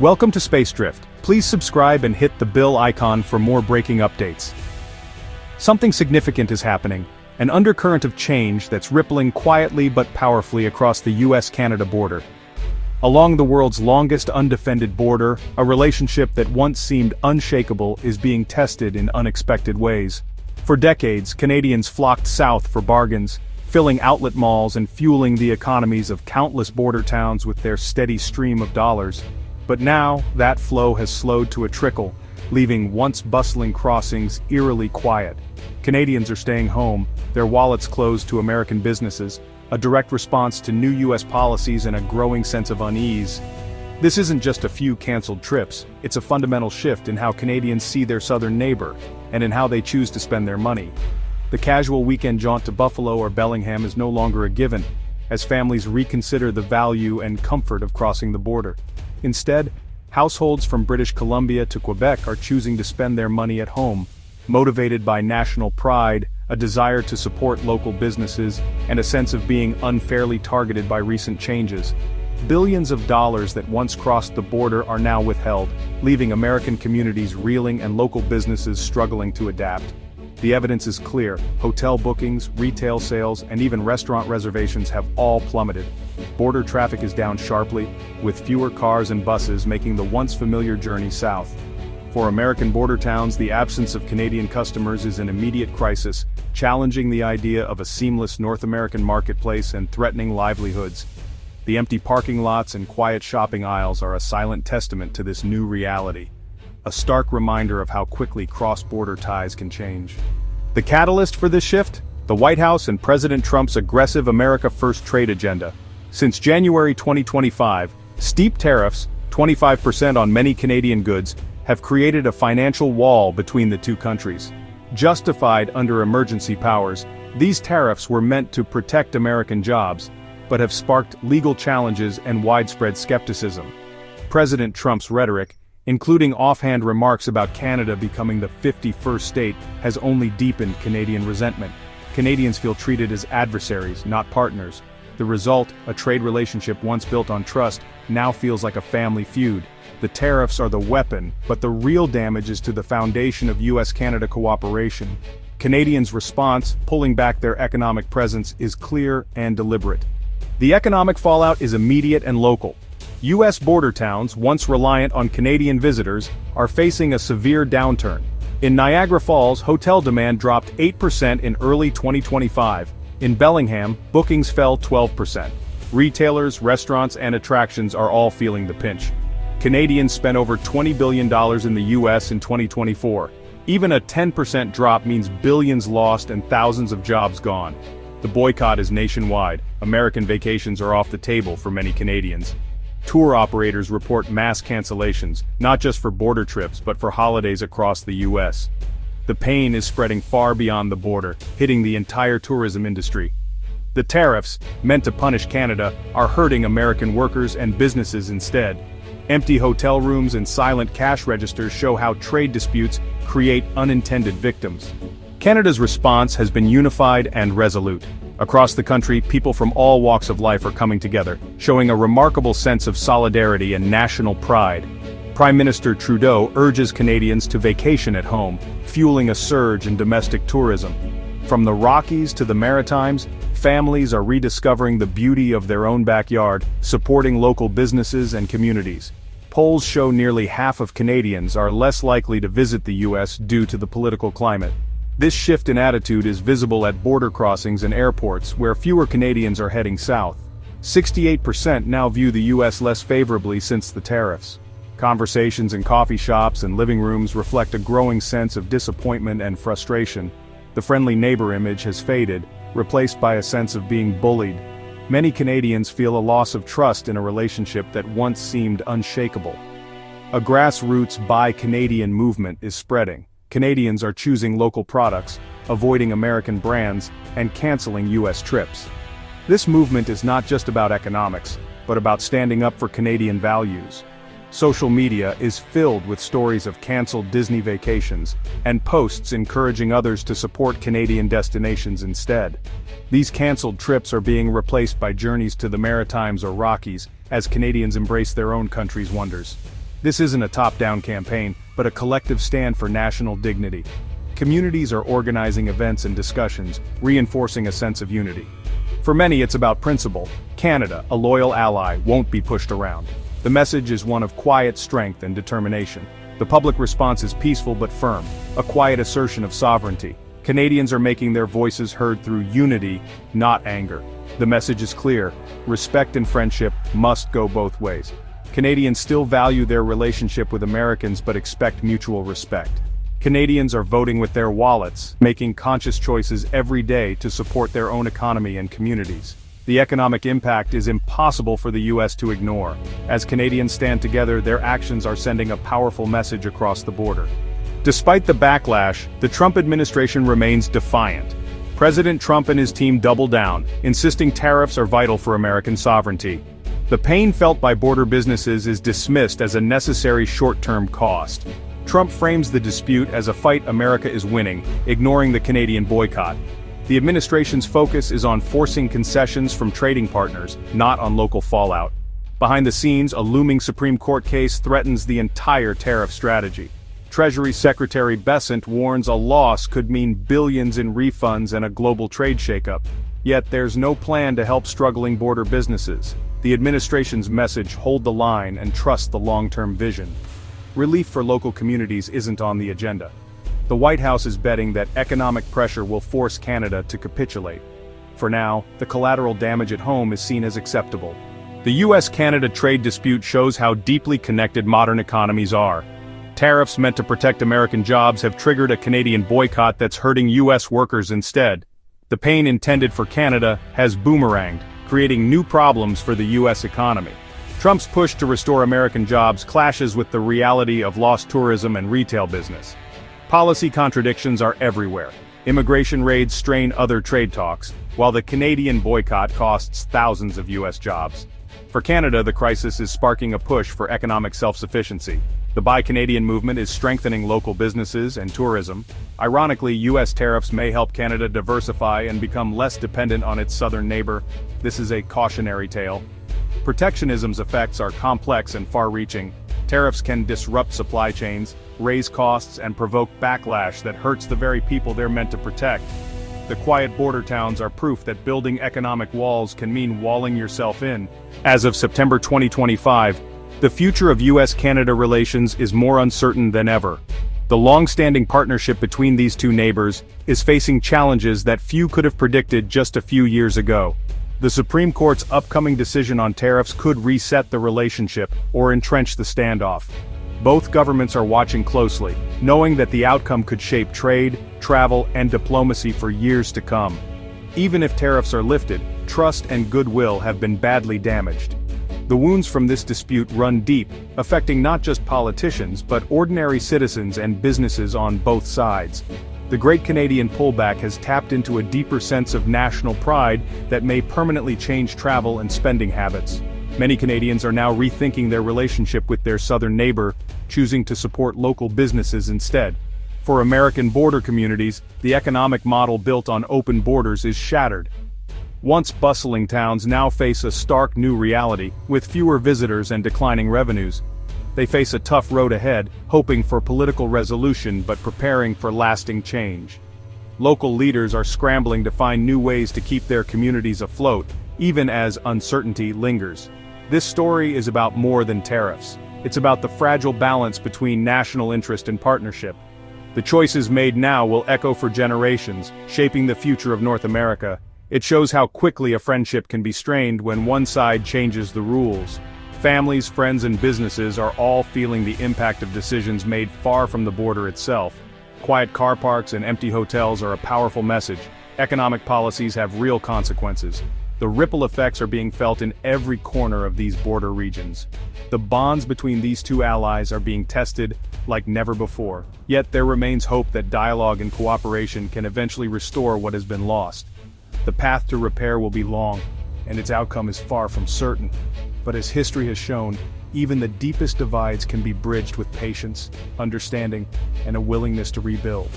Welcome to Space Drift. Please subscribe and hit the bell icon for more breaking updates. Something significant is happening, an undercurrent of change that's rippling quietly but powerfully across the US-Canada border. Along the world's longest undefended border, a relationship that once seemed unshakable is being tested in unexpected ways. For decades, Canadians flocked south for bargains, filling outlet malls and fueling the economies of countless border towns with their steady stream of dollars. But now, that flow has slowed to a trickle, leaving once-bustling crossings eerily quiet. Canadians are staying home, their wallets closed to American businesses, a direct response to new US policies and a growing sense of unease. This isn't just a few cancelled trips, it's a fundamental shift in how Canadians see their southern neighbor, and in how they choose to spend their money. The casual weekend jaunt to Buffalo or Bellingham is no longer a given, as families reconsider the value and comfort of crossing the border. Instead, households from British Columbia to Quebec are choosing to spend their money at home, motivated by national pride, a desire to support local businesses, and a sense of being unfairly targeted by recent changes. Billions of dollars that once crossed the border are now withheld, leaving American communities reeling and local businesses struggling to adapt. The evidence is clear: hotel bookings, retail sales, and even restaurant reservations have all plummeted. Border traffic is down sharply, with fewer cars and buses making the once familiar journey south. For American border towns, the absence of Canadian customers is an immediate crisis, challenging the idea of a seamless North American marketplace and threatening livelihoods. The empty parking lots and quiet shopping aisles are a silent testament to this new reality, a stark reminder of how quickly cross-border ties can change. The catalyst for this shift? The White House and President Trump's aggressive America First trade agenda. Since January 2025, steep tariffs, 25% on many Canadian goods, have created a financial wall between the two countries. Justified under emergency powers, these tariffs were meant to protect American jobs, but have sparked legal challenges and widespread skepticism. President Trump's rhetoric, including offhand remarks about Canada becoming the 51st state, has only deepened Canadian resentment. Canadians feel treated as adversaries, not partners. The result, a trade relationship once built on trust, now feels like a family feud. The tariffs are the weapon, but the real damage is to the foundation of US-Canada cooperation. Canadians' response, pulling back their economic presence, is clear and deliberate. The economic fallout is immediate and local. US border towns, once reliant on Canadian visitors, are facing a severe downturn. In Niagara Falls, hotel demand dropped 8% in early 2025. In Bellingham, bookings fell 12%. Retailers, restaurants, and attractions are all feeling the pinch. Canadians spent over $20 billion in the US in 2024. Even a 10% drop means billions lost and thousands of jobs gone. The boycott is nationwide. American vacations are off the table for many Canadians. Tour operators report mass cancellations, not just for border trips but for holidays across the US. The pain is spreading far beyond the border, hitting the entire tourism industry. The tariffs, meant to punish Canada, are hurting American workers and businesses instead. Empty hotel rooms and silent cash registers show how trade disputes create unintended victims. Canada's response has been unified and resolute. Across the country, people from all walks of life are coming together, showing a remarkable sense of solidarity and national pride. Prime Minister Trudeau urges Canadians to vacation at home, fueling a surge in domestic tourism. From the Rockies to the Maritimes, families are rediscovering the beauty of their own backyard, supporting local businesses and communities. Polls show nearly half of Canadians are less likely to visit the US due to the political climate. This shift in attitude is visible at border crossings and airports, where fewer Canadians are heading south. 68% now view the US less favorably since the tariffs. Conversations in coffee shops and living rooms reflect a growing sense of disappointment and frustration. The friendly neighbor image has faded, replaced by a sense of being bullied. Many Canadians feel a loss of trust in a relationship that once seemed unshakable. A grassroots Buy Canadian movement is spreading. Canadians are choosing local products, avoiding American brands, and canceling US trips. This movement is not just about economics, but about standing up for Canadian values. Social media is filled with stories of canceled Disney vacations, and posts encouraging others to support Canadian destinations instead. These canceled trips are being replaced by journeys to the Maritimes or Rockies, as Canadians embrace their own country's wonders. This isn't a top-down campaign, but a collective stand for national dignity. Communities are organizing events and discussions, reinforcing a sense of unity. For many, it's about principle. Canada, a loyal ally, won't be pushed around. The message is one of quiet strength and determination. The public response is peaceful but firm, a quiet assertion of sovereignty. Canadians are making their voices heard through unity, not anger. The message is clear: respect and friendship must go both ways. Canadians still value their relationship with Americans but expect mutual respect. Canadians are voting with their wallets, making conscious choices every day to support their own economy and communities. The economic impact is impossible for the U.S. to ignore. As Canadians stand together, their actions are sending a powerful message across the border. Despite the backlash, the Trump administration remains defiant. President Trump and his team double down, insisting tariffs are vital for American sovereignty. The pain felt by border businesses is dismissed as a necessary short-term cost. Trump frames the dispute as a fight America is winning, ignoring the Canadian boycott. The administration's focus is on forcing concessions from trading partners, not on local fallout. Behind the scenes, a looming Supreme Court case threatens the entire tariff strategy. Treasury Secretary Bessent warns a loss could mean billions in refunds and a global trade shakeup. Yet there's no plan to help struggling border businesses. The administration's message: hold the line and trust the long-term vision. Relief for local communities isn't on the agenda. The White House is betting that economic pressure will force Canada to capitulate. For now, the collateral damage at home is seen as acceptable. The US-Canada trade dispute shows how deeply connected modern economies are. Tariffs meant to protect American jobs have triggered a Canadian boycott that's hurting US workers instead. The pain intended for Canada has boomeranged, creating new problems for the US economy. Trump's push to restore American jobs clashes with the reality of lost tourism and retail business. Policy contradictions are everywhere. Immigration raids strain other trade talks, while the Canadian boycott costs thousands of US jobs. For Canada, the crisis is sparking a push for economic self-sufficiency. The Buy Canadian movement is strengthening local businesses and tourism. Ironically, US tariffs may help Canada diversify and become less dependent on its southern neighbor. This is a cautionary tale. Protectionism's effects are complex and far-reaching. Tariffs can disrupt supply chains, raise costs, and provoke backlash that hurts the very people they're meant to protect. The quiet border towns are proof that building economic walls can mean walling yourself in. As of September 2025, the future of US-Canada relations is more uncertain than ever. The long-standing partnership between these two neighbors is facing challenges that few could have predicted just a few years ago. The Supreme Court's upcoming decision on tariffs could reset the relationship or entrench the standoff. Both governments are watching closely, knowing that the outcome could shape trade, travel, and diplomacy for years to come. Even if tariffs are lifted, trust and goodwill have been badly damaged. The wounds from this dispute run deep, affecting not just politicians but ordinary citizens and businesses on both sides. The Great Canadian Pullback has tapped into a deeper sense of national pride that may permanently change travel and spending habits. Many Canadians are now rethinking their relationship with their southern neighbor, choosing to support local businesses instead. For American border communities, the economic model built on open borders is shattered. Once bustling towns now face a stark new reality, with fewer visitors and declining revenues. They face a tough road ahead, hoping for political resolution but preparing for lasting change. Local leaders are scrambling to find new ways to keep their communities afloat, even as uncertainty lingers. This story is about more than tariffs. It's about the fragile balance between national interest and partnership. The choices made now will echo for generations, shaping the future of North America. It shows how quickly a friendship can be strained when one side changes the rules. Families, friends, and businesses are all feeling the impact of decisions made far from the border itself. Quiet car parks and empty hotels are a powerful message. Economic policies have real consequences. The ripple effects are being felt in every corner of these border regions. The bonds between these two allies are being tested like never before. Yet there remains hope that dialogue and cooperation can eventually restore what has been lost. The path to repair will be long, and its outcome is far from certain. But as history has shown, even the deepest divides can be bridged with patience, understanding, and a willingness to rebuild.